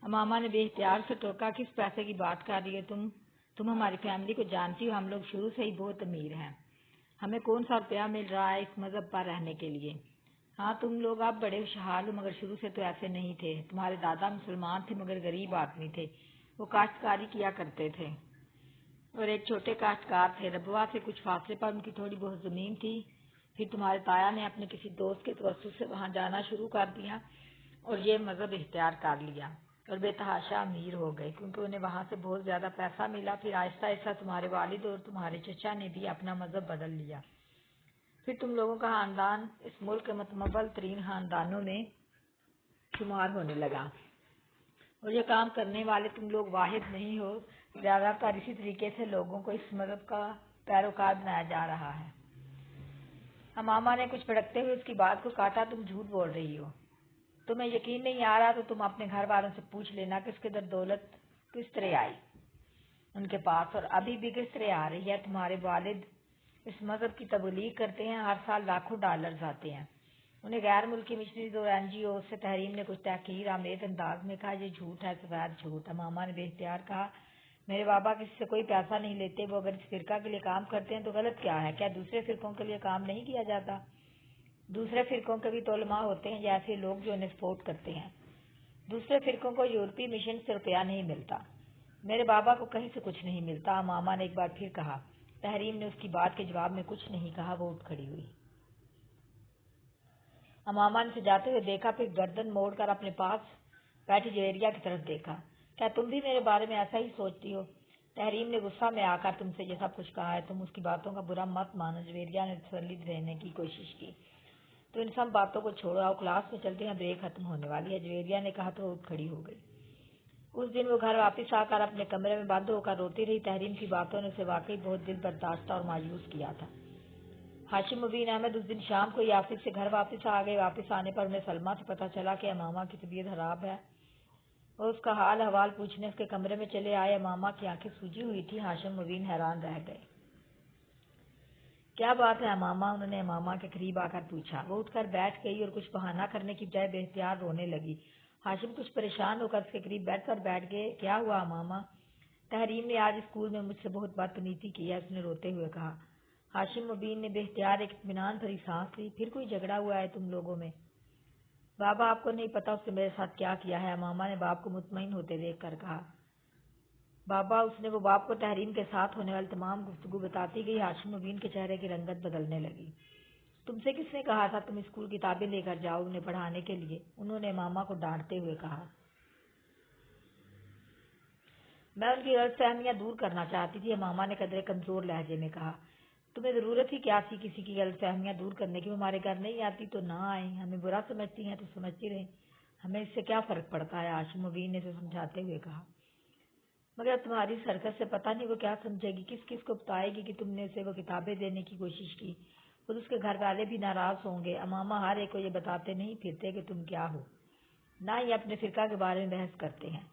امامہ نے بے اختیار سے ٹوکا، کس پیسے کی بات کر رہی ہے تم ہماری فیملی کو جانتی ہو، ہم لوگ شروع سے ہی بہت امیر ہیں، ہمیں کون سا روپیہ مل رہا ہے اس مذہب پر رہنے کے لیے؟ ہاں تم لوگ اب بڑے خوشحال ہو، مگر شروع سے تو ایسے نہیں تھے۔ تمہارے دادا مسلمان تھے مگر غریب آدمی تھے، وہ کاشتکاری کیا کرتے تھے اور ایک چھوٹے کاشتکار تھے۔ ربوہ سے کچھ فاصلے پر ان کی تھوڑی بہت زمین تھی، پھر تمہارے تایا نے اپنے کسی دوست کے توسط سے وہاں جانا شروع کر دیا اور یہ مذہب اختیار کر لیا اور بے تحاشا امیر ہو گئے، کیونکہ انہیں وہاں سے بہت زیادہ پیسہ ملا۔ پھر آہستہ آہستہ تمہارے والد اور تمہارے چچا نے بھی اپنا مذہب بدل لیا، پھر تم لوگوں کا خاندان اس ملک کے متمول ترین خاندانوں میں شمار ہونے لگا، اور یہ کام کرنے والے تم لوگ واحد نہیں ہو، زیادہ تر اسی طریقے سے لوگوں کو اس مذہب کا پیروکار بنایا جا رہا ہے۔ امامہ نے کچھ بھڑکتے ہوئے اس کی بات کو کاٹا، تم جھوٹ بول رہی ہو، تمہیں یقین نہیں آ رہا تو تم اپنے گھر والوں سے پوچھ لینا کہ اس کے در دولت کس طرح آئی ان کے پاس، اور ابھی بھی کس طرح آ رہی ہے۔ تمہارے والد اس مذہب کی تبلیغ کرتے ہیں، ہر سال لاکھوں ڈالرز آتے ہیں۔ انہیں غیر ملکی مشنریز اور NGO سے تحریم نے کچھ تحقیر آمیز انداز میں کہا، یہ جھوٹ ہے، سفید جھوٹ۔ امامہ نے بے اختیار کہا، میرے بابا کسی سے کوئی پیسہ نہیں لیتے، وہ اگر اس فرقہ کے لیے کام کرتے ہیں تو غلط کیا ہے؟ کیا دوسرے فرقوں کے لیے کام نہیں کیا جاتا؟ دوسرے فرقوں کے بھی تو علماء ہوتے ہیں، جیسے لوگ جو انہیں سپورٹ کرتے ہیں۔ دوسرے فرقوں کو یورپی مشن سے روپیہ نہیں ملتا، میرے بابا کو کہیں سے کچھ نہیں ملتا۔ امامہ نے ایک بار پھر کہا۔ تحریم نے اس کی بات کے جواب میں کچھ نہیں کہا، وہ اٹھ کھڑی ہوئی۔ امامہ نے اسے جاتے ہوئے دیکھا، پھر گردن موڑ کر اپنے پاس بیٹھی جویریہ کی طرف دیکھا۔ کیا تم بھی میرے بارے میں ایسا ہی سوچتی ہو؟ تحریم نے غصہ میں آ کر تم سے یہ سب کچھ کہا ہے، تم اس کی باتوں کا برا مت مانو۔ جویریہ نے تسلی دینے کی کوشش کی۔ تو ان سب باتوں کو چھوڑو، آؤ کلاس میں چلتے ہیں، بریک ختم ہونے والی ہے، جویریہ نے کہا تو وہ اٹھ کھڑی ہو گئی۔ اس دن وہ گھر واپس آ کر اپنے کمرے میں بند ہو کر روتی رہی۔ تحریم کی باتوں نے اسے واقعی بہت دل برداشتہ اور مایوس کیا تھا۔ ہاشم مبین احمد اس دن شام کو ہی آفس سے گھر واپس آ گئے۔ واپس آنے پر انہیں سلمہ سے پتہ چلا کہ امامہ کی طبیعت خراب ہے، اور اس کا حال احوال پوچھنے اس کے کمرے میں چلے آئے۔ امامہ کی آنکھیں سوجی ہوئی تھی، ہاشم مبین حیران رہ گئے۔ کیا بات ہے امامہ؟ انہوں نے امامہ کے قریب آ کر پوچھا۔ وہ اٹھ کر بیٹھ گئی اور کچھ بہانہ کرنے کی بجائے بے اختیار رونے لگی۔ ہاشم کچھ پریشان ہو کر اس کے قریب بیٹھ کر بیٹھ گئے۔ کیا ہوا امامہ؟ تحریم نے آج اسکول میں مجھ سے بہت بدتمیزی کی ہے، اس نے روتے ہوئے کہا۔ ہاشم مبین نے بے اختیار ایک اطمینان بھری سانس لی۔ پھر کوئی جھگڑا ہوا ہے تم لوگوں میں؟ بابا آپ کو نہیں پتا اس نے میرے ساتھ کیا کیا ہے، امامہ نے باپ کو مطمئن ہوتے دیکھ کر کہا۔ بابا، اس نے وہ باپ کو تحریم کے ساتھ ہونے والی تمام گفتگو بتاتی گئی۔ ہاشم مبین کے چہرے کی رنگت بدلنے لگی۔ تم سے کس نے کہا تھا تم اسکول کتابیں لے کر جاؤ انہیں پڑھانے کے لیے؟ انہوں نے امامہ کو ڈانٹتے ہوئے کہا۔ میں ان کی غلط فہمیاں دور کرنا چاہتی تھی، امامہ نے قدرے کمزور لہجے میں کہا۔ تمہیں ضرورت ہی کیا تھی کسی کی غلط فہمیاں دور کرنے کی؟ وہ ہمارے گھر نہیں آتی تو نہ آئیں، ہمیں برا سمجھتی ہیں تو سمجھتی رہیں، ہمیں اس سے کیا فرق پڑتا ہے؟ ہاشم مبین نے اسے سمجھاتے ہوئے کہا۔ مگر تمہاری سرکت سے پتہ نہیں وہ کیا سمجھے گی، کس کس کو بتائے گی کہ تم نے اسے وہ کتابیں دینے کی کوشش کی؟ خود اس کے گھر والے بھی ناراض ہوں گے۔ امامہ ہر ایک کو یہ بتاتے نہیں پھرتے کہ تم کیا ہو، نہ ہی اپنے فرقہ کے بارے میں بحث کرتے ہیں۔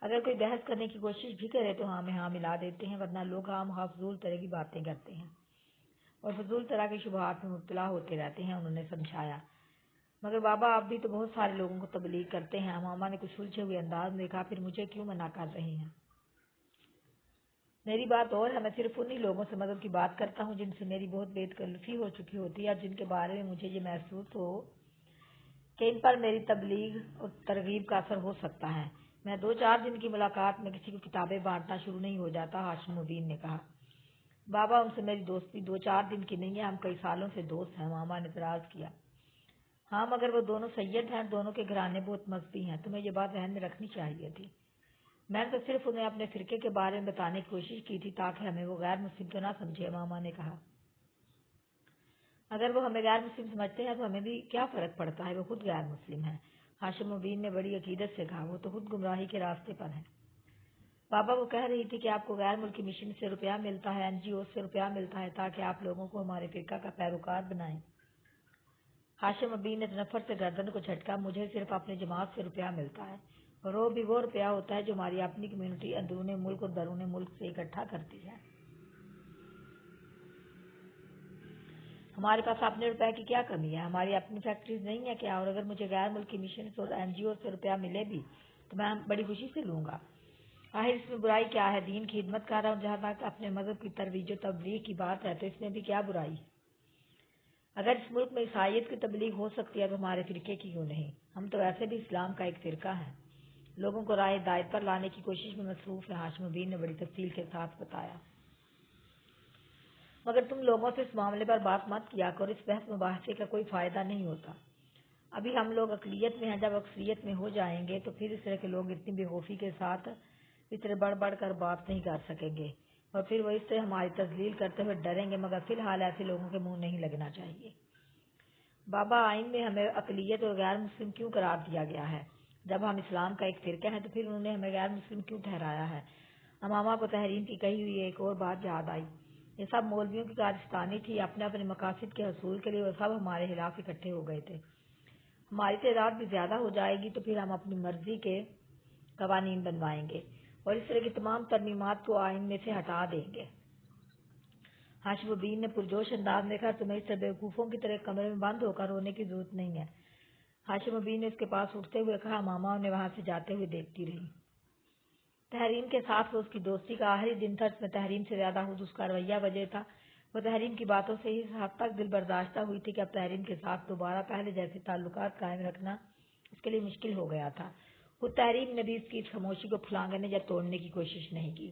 اگر کوئی بحث کرنے کی کوشش بھی کرے تو ہاں میں ہاں ملا دیتے ہیں، ورنہ لوگ خام خواہ فضول طرح کی باتیں کرتے ہیں اور فضول طرح کی شبہات میں مبتلا ہوتے رہتے ہیں، انہوں نے سمجھایا۔ مگر بابا آپ بھی تو بہت سارے لوگوں کو تبلیغ کرتے ہیں، امامہ نے کچھ سلجھے ہوئے انداز میں کہا۔ پھر مجھے کیوں منع کر رہے ہیں؟ میری بات اور ہے، میں صرف انہی لوگوں سے مذہب کی بات کرتا ہوں جن سے میری بہت بے تکلفی ہو چکی ہوتی ہے اور جن کے بارے میں مجھے یہ محسوس ہو کہ ان پر میری تبلیغ اور ترغیب کا اثر ہو سکتا ہے۔ میں 2-4 دن کی ملاقات میں کسی کو کتابیں بانٹنا شروع نہیں ہو جاتا، ہاشم مبین نے کہا۔ بابا ان سے میری دوستی 2-4 دن کی نہیں ہے، ہم کئی سالوں سے دوست ہیں، امامہ نے اعتراض کیا۔ ہاں مگر وہ دونوں سید ہیں، دونوں کے گھرانے بہت مذہبی ہیں، تمہیں یہ بات ذہن میں رکھنی چاہیے تھی۔ میں نے تو صرف انہیں اپنے فرقے کے بارے میں بتانے کی کوشش کی تھی تاکہ ہمیں وہ غیر مسلم تو نہ سمجھے، امامہ نے کہا۔ اگر وہ ہمیں غیر مسلم سمجھتے ہیں تو ہمیں بھی کیا فرق پڑتا ہے، وہ خود غیر مسلم ہیں، ہاشم مبین نے بڑی عقیدت سے کہا۔ وہ تو خود گمراہی کے راستے پر ہیں۔ بابا وہ کہہ رہی تھی کہ آپ کو غیر ملکی مشن سے روپیہ ملتا ہے، NGO سے روپیہ ملتا ہے تاکہ آپ لوگوں کو ہمارے فرقہ کا پیروکار بنائیں۔ ہاشم مبین نے تنفر سے گردن کو جھٹکا۔ مجھے صرف اپنی جماعت سے روپیہ ملتا ہے، اور وہ بھی وہ روپیہ ہوتا ہے جو ہماری اپنی کمیونٹی اندرون ملک اور بیرون ملک سے اکٹھا کرتی ہے۔ ہمارے پاس اپنے روپے کی کیا کمی ہے؟ ہماری اپنی فیکٹریز نہیں ہے کیا؟ اور اگر مجھے غیر ملکی مشن اور NGO سے روپیہ ملے بھی تو میں بڑی خوشی سے لوں گا۔ آخر اس میں برائی کیا ہے؟ دین کی خدمت کر رہا ہوں، جہاں تک اپنے مذہب کی ترویج و تبلیغ کی بات ہے تو اس میں بھی کیا برائی؟ اگر اس ملک میں عیسائیت کی تبلیغ ہو سکتی ہے تو ہمارے فرقے کی کیوں نہیں؟ ہم تو ویسے بھی اسلام کا ایک فرقہ ہے، لوگوں کو راہ ہدایت پر لانے کی کوشش میں مصروف ہے، ہاشم الدین نے بڑی تفصیل کے ساتھ بتایا۔ مگر تم لوگوں سے اس معاملے پر بات مت کیا کرو، اس بحث مباحثے کا کوئی فائدہ نہیں ہوتا۔ ابھی ہم لوگ اقلیت میں ہیں، جب اکثریت میں ہو جائیں گے تو پھر اس طرح کے لوگ اتنی بے خوفی کے ساتھ اس طرح بڑھ بڑھ کر بات نہیں کر سکیں گے، اور پھر وہ اس طرح ہماری تذلیل کرتے ہوئے ڈریں گے، مگر فی الحال ایسے لوگوں کے منہ نہیں لگنا چاہیے۔ بابا، آئین میں ہمیں اقلیت اور غیر مسلم کیوں قرار دیا گیا ہے؟ جب ہم اسلام کا ایک فرقہ ہیں تو پھر انہوں نے ہمیں غیر مسلم کیوں ٹھہرایا ہے؟ امامہ کو تحریم کی کہی ہوئی ایک اور بات یاد آئی، یہ سب مولویوں کی کارستانی تھی، اپنے اپنے مقاصد کے حصول کے لیے وہ سب ہمارے خلاف اکٹھے ہو گئے تھے۔ ہماری تعداد بھی زیادہ ہو جائے گی تو پھر ہم اپنی مرضی کے قوانین بنوائیں گے اور اس طرح کی تمام ترمیمات کو آئین میں سے ہٹا دیں گے۔ ہاشم الدین نے پرجوش انداز میں کہا، تمہیں اس طرح بیوقوفوں کی طرح کمرے میں بند ہو کر رونے کی ضرورت نہیں ہے۔ ہاشم الدین نے اس کے پاس اٹھتے ہوئے کہا، ماما انہیں وہاں سے جاتے ہوئے دیکھتی رہی۔ تحریم کے ساتھ وہ اس کی دوستی کا آخری دن تھا، اس میں تحریم سے زیادہ خود اس کا رویہ وجہ تھا۔ وہ تحریم کی باتوں سے اس حد تک دل برداشتہ ہوئی تھی کہ اب تحریم کے ساتھ دوبارہ پہلے جیسے تعلقات قائم رکھنا اس کے لیے مشکل ہو گیا تھا۔ خود تحریم نے بھی اس کی اس خاموشی کو پھلانگنے یا توڑنے کی کوشش نہیں کی۔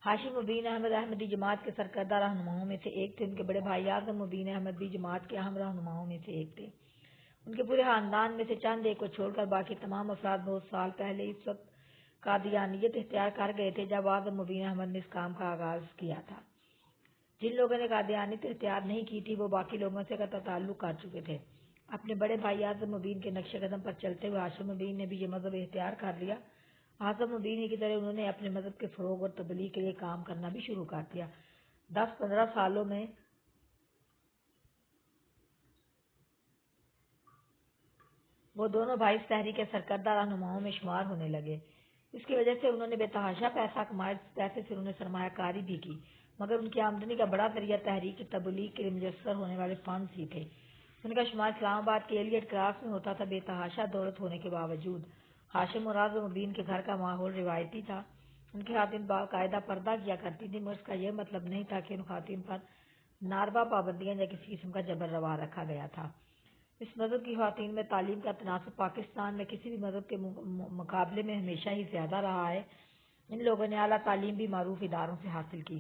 ہاشم الدین احمد احمدی جماعت کے سرکردہ رہنماؤں میں سے ایک تھے، ان کے بڑے بھائی اعظم الدین احمد بھی جماعت کے اہم رہنماؤں میں سے ایک تھے۔ ان کے پورے خاندان میں سے چند ایک کو چھوڑ کر باقی تمام افراد بہت سال پہلے اس وقت قادیانیت اختیار کر گئے تھے جب اعظم الدین احمد نے اس کام کا آغاز کیا تھا۔ جن لوگوں نے قادیانیت اختیار نہیں کی تھی وہ باقی لوگوں سے قطع تعلق کر چکے تھے۔ اپنے بڑے بھائی اعظم الدین کے نقش قدم پر چلتے ہوئے ہاشم الدین نے بھی یہ مذہب اختیار کر لیا۔ اعظم الدین کی طرح انہوں نے اپنے مذہب کے فروغ اور تبلیغ کے لیے کام کرنا بھی شروع کر دیا۔ 10-15 سالوں میں وہ دونوں بھائی اس تحریک کے سرکردہ رہنماؤں میں شمار ہونے لگے۔ اس کی وجہ سے انہوں نے بے تحاشا پیسہ کمایا، اس پیسے سے انہوں نے سرمایہ کاری بھی کی، مگر ان کی آمدنی کا بڑا ذریعہ تحریک تبلیغ کے لیے میسر ہونے والے فنڈز ہی تھے۔ ان کا شمار اسلام آباد کے ایلیٹ کلاس میں ہوتا تھا۔ بے تحاشا دولت ہونے کے باوجود ہاشم اور اعظم الدین کے گھر کا ماحول روایتی تھا۔ ان کی خواتین باقاعدہ پردہ کیا کرتی تھیں، مگر اس کا یہ مطلب نہیں تھا کہ ان خواتین پر ناروا پابندیاں یا کسی قسم کا جبر روا رکھا گیا تھا۔ اس مذہب کی خواتین میں تعلیم کا تناسب پاکستان میں کسی بھی مذہب کے مقابلے میں ہمیشہ ہی زیادہ رہا ہے۔ ان لوگوں نے اعلیٰ تعلیم بھی معروف اداروں سے حاصل کی۔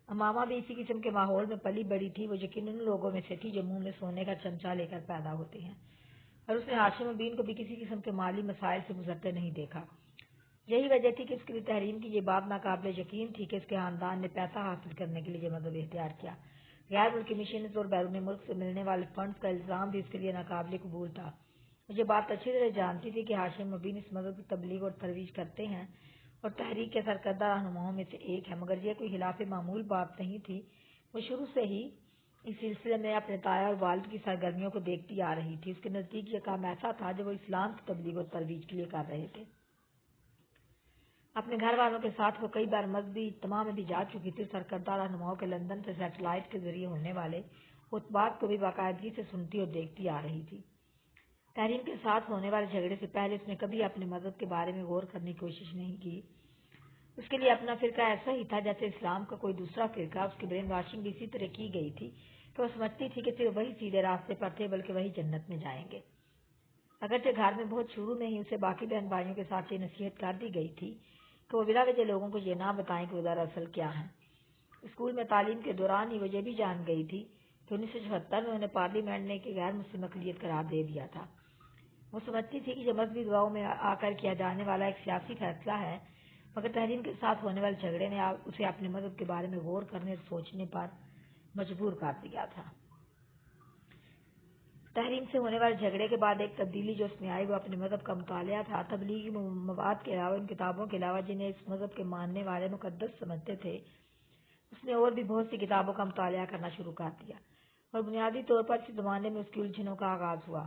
امامہ بھی اسی قسم کے ماحول میں پلی بڑی تھی، وہ یقیناً ان لوگوں میں سے تھی جو منہ میں سونے کا چمچہ لے کر پیدا ہوتے ہیں، اور اس نے ہاشم الدین کو بھی کسی قسم کے مالی مسائل سے گزرتے نہیں دیکھا۔ یہی وجہ تھی کہ اس کے لیے تحریم کی یہ بات ناقابل یقین تھی کہ اس کے خاندان نے پیسہ حاصل کرنے کے لیے یہ مذہب اختیار کیا۔ غیر ملکی مشنز اور بیرون ملک سے ملنے والے فنڈز کا الزام بھی اس کے لیے ناقابل قبول تھا۔ وہ یہ بات اچھی طرح جانتی تھی کہ ہاشم الدین اس مذہب کی تبلیغ اور ترویج کرتے ہیں اور تحریک کے سرکردہ رہنماؤں میں سے ایک ہے، مگر یہ کوئی خلاف معمول بات نہیں تھی۔ وہ شروع سے ہی اس سلسلے میں اپنے تایا اور والد کی سرگرمیوں کو دیکھتی آ رہی تھی۔ اس کے نزدیک یہ کام ایسا تھا جو وہ اسلام کی تبلیغ اور ترویج کے لیے کر رہے تھے۔ اپنے گھر والوں کے ساتھ وہ کئی بار مذہبی اجتماع میں بھی جا چکی تھی۔ سرکردہ رہنماؤں کے لندن سے سیٹلائٹ کے ذریعے ہونے والے خطبات کو بھی باقاعدگی سے سنتی اور دیکھتی آ رہی تھی۔ تحریم کے ساتھ ہونے والے جھگڑے سے پہلے اس نے کبھی اپنے مذہب کے بارے میں غور کرنے کی کوشش نہیں کی۔ اس کے لیے اپنا فرقہ ایسا ہی تھا جیسے اسلام کا کوئی دوسرا فرقہ۔ اس کی برین واشنگ بھی اسی طرح کی گئی تھی کہ وہ سمجھتی تھی کہ صرف وہی سیدھے راستے پر تھے، بلکہ وہی جنت میں جائیں گے۔ اگرچہ گھر میں بہت شروع میں ہی اسے باقی بہن بھائیوں کے ساتھ یہ نصیحت کر دی گئی تھی کہ وہ بلا وجہ لوگوں کو یہ نہ بتائیں کہ وہ دراصل کیا ہیں۔ اسکول میں تعلیم کے دوران ہی وہ یہ بھی جان گئی تھی کہ 1976 میں انہیں پارلیمنٹ نے ایک غیر مسلم اقلیت قرار دے دیا تھا۔ وہ سمجھتی تھی کہ یہ مذہبی دعاؤں میں آ کر کیا جانے والا ایک سیاسی فیصلہ ہے، مگر تحریم کے ساتھ ہونے والے جھگڑے نے اسے اپنے مذہب کے بارے میں غور کرنے اور سوچنے پر مجبور کر دیا تھا۔ تحریم سے ہونے والے جھگڑے کے بعد ایک تبدیلی جو اس میں آئی وہ اپنے مذہب کا مطالعہ تھا۔ تبلیغی مواد کے علاوہ، ان کتابوں کے علاوہ جنہیں اس مذہب کے ماننے والے مقدس سمجھتے تھے، اس نے اور بھی بہت سی کتابوں کا مطالعہ کرنا شروع کر دیا، اور بنیادی طور پر اسی زمانے میں اس کی الجھنوں کا آغاز ہوا۔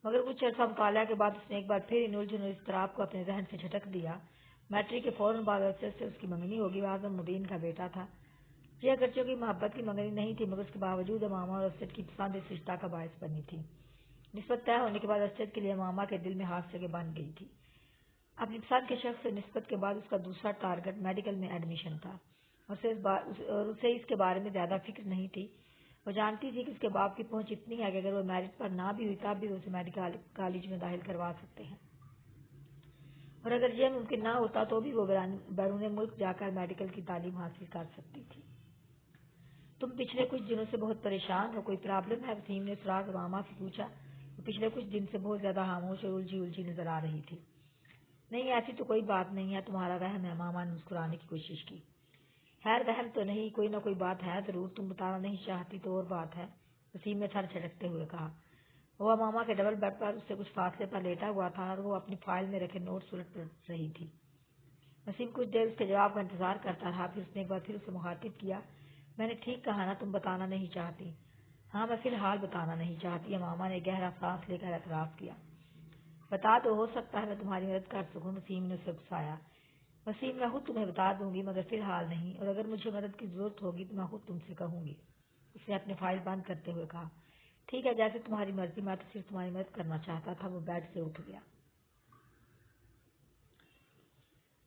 مگر کچھ عرصہ مطالعہ کے بعد اس نے ایک بار پھر ان الجھن اور اضطراب کو اپنے ذہن سے جھٹک دیا۔ میٹرک کے فوراً بعد عرصے سے اس کی منگنی ہوگی۔ وہ اعظم الدین کا بیٹا تھا۔ یہ اگرچہ کی محبت کی منگنی نہیں تھی، مگر اس کے باوجود امامہ اور اسد کی پسند اس رشتہ کا باعث بنی تھی۔ نسبت طے ہونے کے بعد ارشد کے لیے ماما کے دل میں ہاتھ جگہ بن گئی تھی۔ اپنی پسند کے شخص سے نسبت کے بعد اس کا دوسرا ٹارگٹ میڈیکل میں ایڈمیشن تھا، اور اسے اس کے بارے میں زیادہ فکر نہیں تھی۔ وہ جانتی تھی کہ اس کے باپ کی پہنچ اتنی ہے کہ اگر وہ میرٹ پر نہ بھی ہوئی تب بھی اسے میڈیکل کالج میں داخل کروا سکتے ہیں، اور اگر یہ ممکن نہ ہوتا تو بھی وہ بیرون ملک جا کر میڈیکل کی تعلیم حاصل کر سکتی تھی۔ تم پچھلے کچھ دنوں سے بہت پریشان ہو، کوئی پرابلم ہے؟ وسیم نے سراغ ماما سے پوچھا۔ وہ پچھلے کچھ دن سے بہت زیادہ خاموش اور الجھی نظر آ رہی تھی۔ نہیں، ایسی تو کوئی بات نہیں ہے، تمہارا وہم ہے، ماما نے مسکرانے کی کوشش کی۔ خیر وہم تو نہیں، کوئی نہ کوئی بات ہے ضرور، تم بتانا نہیں چاہتی تو اور بات ہے، وسیم نے سر جھٹکتے ہوئے کہا۔ وہ ماما کے ڈبل بیڈ پر اس سے کچھ فاصلے پر لیٹا ہوا تھا اور وہ اپنی فائل میں رکھے نوٹس الٹ پلٹ رہی تھی۔ وسیم کچھ دیر اس کے جواب کا انتظار کرتا رہا، پھر اس نے ایک بار پھر اسے مخاطب کیا۔ میں نے ٹھیک کہا نا، تم بتانا نہیں چاہتی؟ ہاں، میں فی الحال بتانا نہیں چاہتی، ماما نے گہرا سانس لے کر اعتراف کیا۔ بتا تو ہو سکتا ہے میں تمہاری مدد کر سکوں، وسیم نے اسے اکسایا۔ وسیم، میں خود تمہیں بتا دوں گی مگر فی الحال نہیں، اور اگر مجھے مدد کی ضرورت ہوگی تو میں خود تم سے کہوں گی، اس نے اپنی فائل بند کرتے ہوئے کہا۔ ٹھیک ہے، جیسے تمہاری مرضی، میں تو صرف تمہاری مدد کرنا چاہتا تھا۔ وہ بیڈ سے اٹھ گیا۔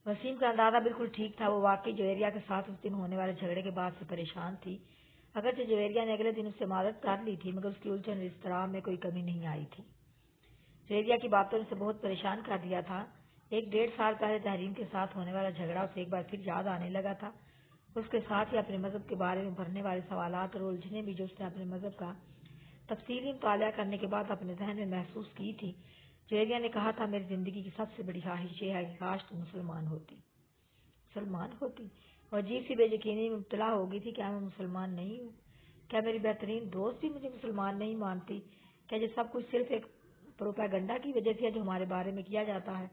وسیم کا اندازہ بالکل ٹھیک تھا، وہ واقعی جویریہ کے ساتھ اس دن ہونے والے جھگڑے کے بعد سے پریشان تھی۔ اگرچہ جویریہ نے اگلے دن اس سے معذرت کر لی تھی مگر اس کی الجھن اور اضطراب میں کوئی کمی نہیں آئی تھی۔ جویریہ کی باتوں نے اسے بہت پریشان کر دیا تھا۔ 1.5 سال پہلے تحریم کے ساتھ ہونے والا جھگڑا اسے ایک بار پھر یاد آنے لگا تھا، اس کے ساتھ ہی اپنے مذہب کے بارے میں بھرنے والے سوالات اور الجھنیں بھی جو اس نے اپنے مذہب کا تفصیلی مطالعہ کرنے کے بعد اپنے ذہن میں محسوس کی تھی۔ جویریہ نے کہا تھا، میری زندگی کی سب سے بڑی خواہش یہ ہے کہ کاش تم مسلمان ہوتی۔ اور عجیب سی بے یقینی میں مبتلا ہو گئی تھی، کیا میں مسلمان نہیں ہوں؟ کیا میری بہترین دوست بھی مجھے مسلمان نہیں مانتی؟ کیا یہ سب کچھ صرف ایک پروپیگنڈا کی وجہ سے ہے جو ہمارے بارے میں کیا جاتا ہے؟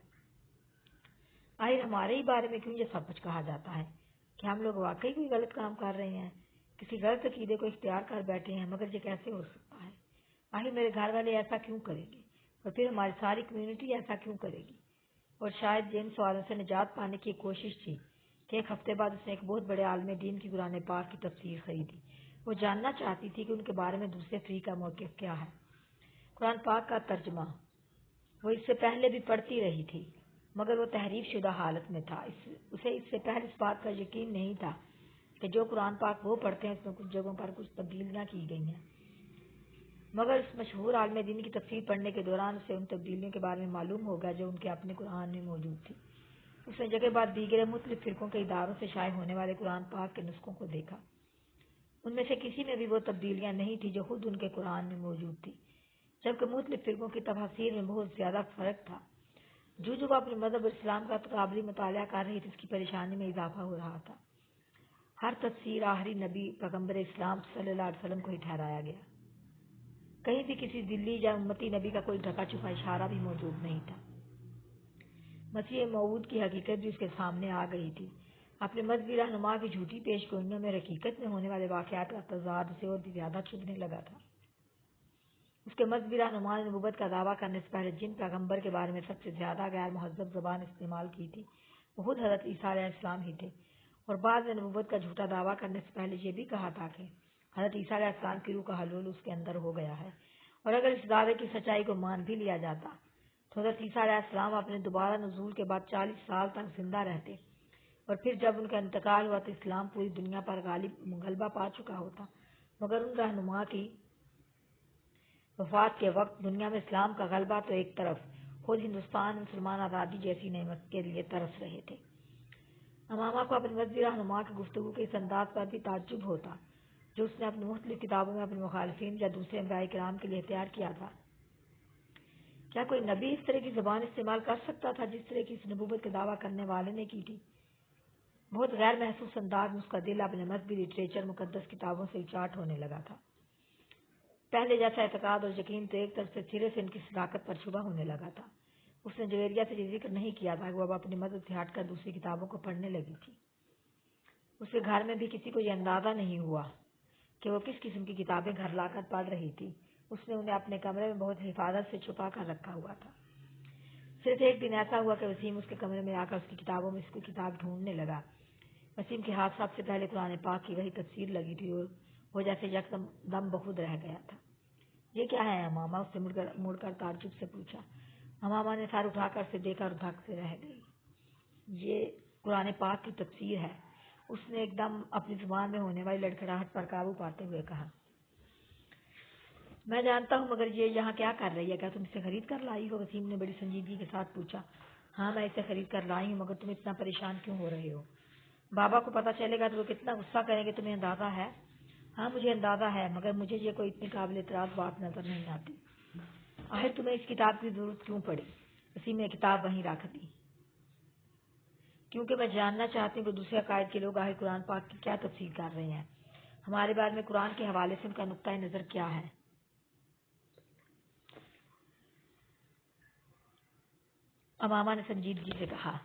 آخر ہمارے ہی بارے میں کیوں یہ سب کچھ کہا جاتا ہے؟ کیا ہم لوگ واقعی کوئی غلط کام کر رہے ہیں، کسی غلط عقیدے کو اختیار کر بیٹھے ہیں؟ مگر یہ کیسے ہو سکتا ہے؟ آخر میرے گھر والے ایسا کیوں کریں گے، اور پھر ہماری ساری کمیونٹی ایسا کیوں کرے گی؟ اور شاید جن سوالوں سے نجات پانے کی کوشش تھی کہ ایک ہفتے بعد اس نے ایک بہت بڑے عالم دین کی قرآن پاک کی تفسیر خریدی۔ وہ جاننا چاہتی تھی کہ ان کے بارے میں دوسرے فریق کا موقف کیا ہے۔ قرآن پاک کا ترجمہ وہ اس سے پہلے بھی پڑھتی رہی تھی مگر وہ تحریف شدہ حالت میں تھا۔ اسے اس سے پہلے اس بات کا یقین نہیں تھا کہ جو قرآن پاک وہ پڑھتے ہیں اس میں کچھ جگہوں پر کچھ تبدیلیاں کی گئی ہیں، مگر اس مشہور عالم دین کی تفسیر پڑھنے کے دوران اسے ان تبدیلیوں کے بارے میں معلوم ہو گیا جو ان کے اپنے قرآن میں موجود تھی۔ اس نے جگہ بعد دیگر مختلف فرقوں کے اداروں سے شائع ہونے والے قرآن پاک کے نسخوں کو دیکھا، ان میں سے کسی میں بھی وہ تبدیلیاں نہیں تھی جو خود ان کے قرآن میں موجود تھی، جبکہ مختلف فرقوں کی تفاسیر میں بہت زیادہ فرق تھا۔ جو وہ اپنے مذہب اور اسلام کا تقابلی مطالعہ کر رہی تھی اس کی پریشانی میں اضافہ ہو رہا تھا۔ ہر تفسیر آخری نبی پیغمبر اسلام صلی اللہ علیہ وسلم کو ہی ٹھہرایا گیا، کہیں بھی کسی دلی یا امتی نبی کا کوئی ڈھکا چھپا اشارہ بھی موجود نہیں تھا۔ مسیح موعود کی حقیقت بھی اس کے سامنے آ گئی تھی۔ اپنے مذہبی رہنما کی جھوٹی پیش گوئیوں میں حقیقت میں ہونے والے واقعات کا تضاد اسے اور بھی زیادہ چبھنے لگا تھا۔ اس کے مذہبی رہنما نے نبوت کا دعویٰ کرنے سے پہلے جن پیغمبر کے بارے میں سب سے زیادہ غیر مہذب زبان استعمال کی تھی وہ خود حضرت عیسیٰ علیہ السلام ہی تھے، اور بعض نے نبوت کا جھوٹا دعویٰ کرنے سے پہلے یہ بھی کہا تھا کہ حضرت عیسیٰ علیہ السلام کی روح کا حلول اس کے اندر ہو گیا ہے، اور اگر اس دعوے کی سچائی کو مان بھی لیا جاتا تو حضرت عیسیٰ علیہ السلام اپنے دوبارہ نزول کے بعد 40 سال تک زندہ رہتے، اور پھر جب ان کا انتقال ہوا تو اسلام پوری دنیا پر غلبہ پا چکا ہوتا، مگر ان رہنما کی وفات کے وقت دنیا میں اسلام کا غلبہ تو ایک طرف، خود ہندوستان مسلمان آزادی جیسی نعمت کے لیے ترس رہے تھے۔ امامہ کو اپنے مذہبی رہنما کی گفتگو کے اس انداز پر بھی تعجب ہوتا جو اس نے اپنی مختلف کتابوں میں اپنے مخالفین یا دوسرے انبیاء کرام کے لیے اختیار کیا تھا۔ کیا کوئی نبی اس طرح کی زبان استعمال کر سکتا تھا جس طرح کی اس نبوت کے دعویٰ کرنے والے نے کی تھی؟ بہت غیر محسوس انداز میں اس کا دل اپنے مذہبی لٹریچر مقدس کتابوں سے اچاٹ ہونے لگا تھا۔ پہلے جیسا اعتقاد اور یقین تو ایک طرف سے سرے سے ان کی صداقت پر شبہ ہونے لگا تھا۔ اس نے جویریہ سے یہ ذکر نہیں کیا تھا کہ وہ اب اپنے مذہب سے ہٹ کر دوسری کتابوں کو پڑھنے لگی تھی۔ اس کے گھر میں بھی کسی کو یہ اندازہ نہیں ہوا کہ وہ کس قسم کی کتابیں گھر لا کر پڑھ رہی تھی۔ اس نے انہیں اپنے کمرے میں بہت حفاظت سے چھپا کر رکھا ہوا تھا۔ صرف ایک دن ایسا ہوا کہ وسیم اس کے کمرے میں آ کر اس کی کتابوں میں اس کی کتاب ڈھونڈنے لگا۔ وسیم کے ہاتھ سب سے پہلے قرآن پاک کی وہی تفسیر لگی تھی اور وہ جیسے یکدم دم بخود رہ گیا تھا۔ یہ کیا ہے امامہ؟ اس سے مڑ کر تعجب سے پوچھا۔ امامہ نے سر اٹھا کر اسے دیکھا اور دھک سے رہ گئی۔ یہ قرآن پاک کی تفسیر ہے، اس نے ایک دم اپنی زبان میں ہونے والی لڑکھڑاہٹ پر قابو پاتے ہوئے کہا۔ میں جانتا ہوں، مگر یہ یہاں کیا کر رہی ہے؟ کیا تم اسے خرید کر لائی ہو؟ وسیم نے بڑی سنجیدگی کے ساتھ پوچھا۔ ہاں، میں اسے خرید کر لائی ہوں، مگر تم اتنا پریشان کیوں ہو رہے ہو؟ بابا کو پتہ چلے گا تو وہ کتنا غصہ کریں گے، تمہیں اندازہ ہے؟ ہاں مجھے اندازہ ہے، مگر مجھے یہ کوئی اتنی قابل اعتراض بات نظر نہیں آتی۔ آخر تمہیں اس کتاب کی ضرورت کیوں پڑی؟ وسیم نے کتاب وہیں رکھ دی۔ کیونکہ میں جاننا چاہتی ہوں کہ دوسرے عقائد کے لوگ آخر قرآن پاک کی کیا تفسیر کر رہے ہیں، ہمارے بارے میں قرآن کے حوالے سے ان کا نقطۂ نظر کیا ہے۔ امامہ نے سنجیدگی سے کہا۔